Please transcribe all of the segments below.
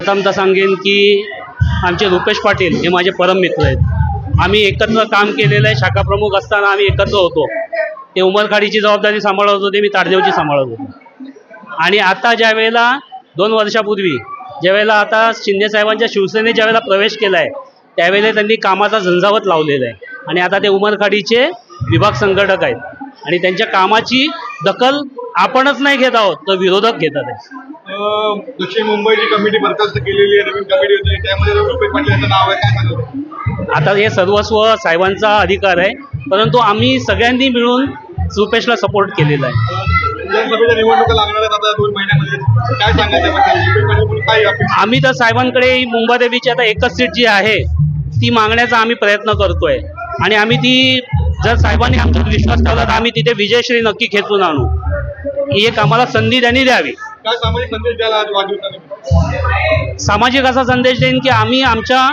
प्रथमतः सांगेन की आमचे रुपेश पाटील हे माझे परम मित्र आहेत। आम्ही एकत्र काम केलेलं आहे। शाखा प्रमुख असताना आम्ही एकत्र होतो। ते उमरखाडीची जबाबदारी सांभाळत होते, मी ताडदेवची सांभाळत होतो। आणि आता ज्या वेळेला 2 वर्षापूर्वी ज्यावेळेला आता शिंदे साहेबांच्या शिवसेनेत ज्यावेळेला प्रवेश केला आहे त्यावेळेला त्यांनी कामाचा झंझावत लावलेला आहे आणि आता ते उमरखाडीचे विभाग संघटक आहेत आणि त्यांच्या कामाची दखल आपणच नाही घेत आहोत तर विरोधक घेतात आहे। दक्षिण मुंबईची कमिटी बरखास्त केलेली आहे, नवीन कमिटी होती, त्यामध्ये रुपेश पाटील यांचं नाव आहे, काय सांगाल? आता हे सर्वस्व साहेबांचा अधिकार आहे, परंतु आम्ही सगळ्यांनी मिळून रुपेशला सपोर्ट केलेला आहे। विधानसभेच्या निवडणुका लागणार आहेत आता 2 महिन्यामध्ये, काय सांगायचं? आम्ही तर साहेबांकडे मुंबादेवीची आता एकच सीट जी आहे ती मागण्याचा आम्ही प्रयत्न करतोय आणि आम्ही ती जर साहेबांनी आमच्यावर विश्वास ठेवला तर आम्ही तिथे विजयश्री नक्की खेचून आणू। ही एक आम्हाला संधी त्यांनी द्यावी। काय सामाजिक संदेश द्यायला आज वाढदिवसानिमित्त? सामाजिक असा संदेश देईन की आम्ही आमच्या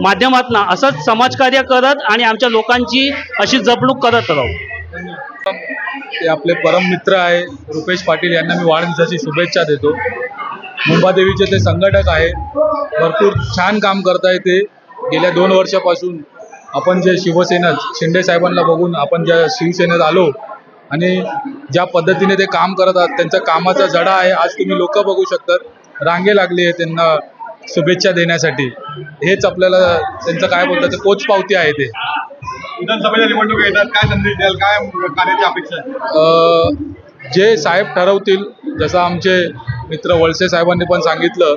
माध्यमातून असंच समाजकार्य करत आणि आमच्या लोकांची अशी जपणूक करत राहू। ते आपले परम मित्र आहे रुपेश पाटील यांना मी वाढदिवसाची शुभेच्छा देतो। मुंबादेवीचे ते संघटक आहे, भरपूर छान काम करताय ते गेल्या 2 वर्षापासून। आपण जे शिवसेना शिंदे साहेबांना बघून आपण ज्या शिवसेनेत आलो आणि ज्या पद्धतीने ते काम करत आहात त्यांच्या कामाचा जडा आहे। आज तुम्ही लोक बघू शकतात रांगे लागली आहे त्यांना शुभेच्छा देण्यासाठी। हेच आपल्याला त्यांचं काय बोलतात ते पोच पावती आहे। ते विधानसभेच्या निवडणुका येतात, काय संदेश द्याल, काय कार्याची अपेक्षा आहे? जे साहेब ठरवतील, जसं आमचे मित्र वळसे साहेबांनी पण सांगितलं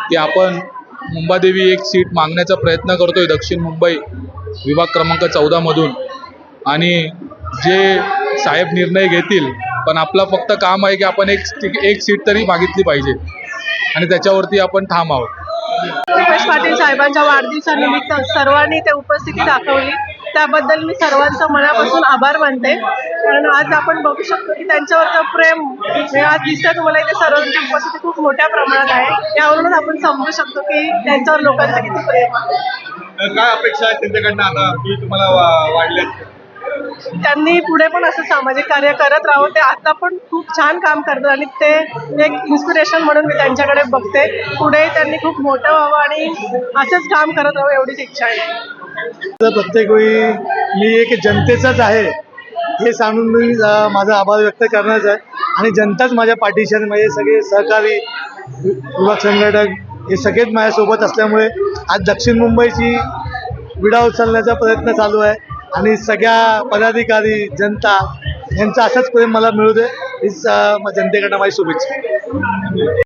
की आपण मुंबादेवी एक सीट मागण्याचा प्रयत्न करतोय दक्षिण मुंबई विभाग क्रमांक 14 मधून आणि जे साहेब निर्णय घेतील, पण आपलं फक्त काम आहे की आपण एक सीट तरी मागितली पाहिजे आणि त्याच्यावरती आपण ठाम आहोत। रुपेश पाटील साहेबांच्या वाढदिवसानिमित्त सर्वांनी ते उपस्थिती दाखवली, त्याबद्दल मी सर्वांचं मनापासून आभार मानते। कारण आज आपण बघू शकतो की त्यांच्यावरचं प्रेम आज दिसतं तुम्हाला इथे सर्वांची उपस्थिती खूप मोठ्या प्रमाणात आहे। यावरूनच आपण समजू शकतो की त्यांच्यावर लोकांचं किती प्रेम आहे। काय अपेक्षा आहे त्यांच्याकडनं आता की तुम्हाला वाढल्यात? त्यांनी पुढे पण असं सामाजिक कार्य करत राहावं। ते आता पण खूप छान काम करतात आणि ते एक इन्स्पिरेशन म्हणून मी त्यांच्याकडे बघते। पुढे त्यांनी खूप मोठं व्हावं आणि असंच काम करत राहावं एवढीच इच्छा आहे। प्रत्येक वेळी मी एक जनतेचाच आहे हे सांगून मी माझा आभार व्यक्त करण्याचा आहे आणि जनताच माझ्या पाठीशी आहे। माझे सगळे सहकारी विभाग संघटक हे सगळेच माझ्यासोबत असल्यामुळे आज दक्षिण मुंबईची विडा उचलण्याचा प्रयत्न चालू आहे आणि सगळ्या पदाधिकारी जनता यांचं असंच प्रेम मला मिळू दे हीच जनतेकडनं माझी शुभेच्छा।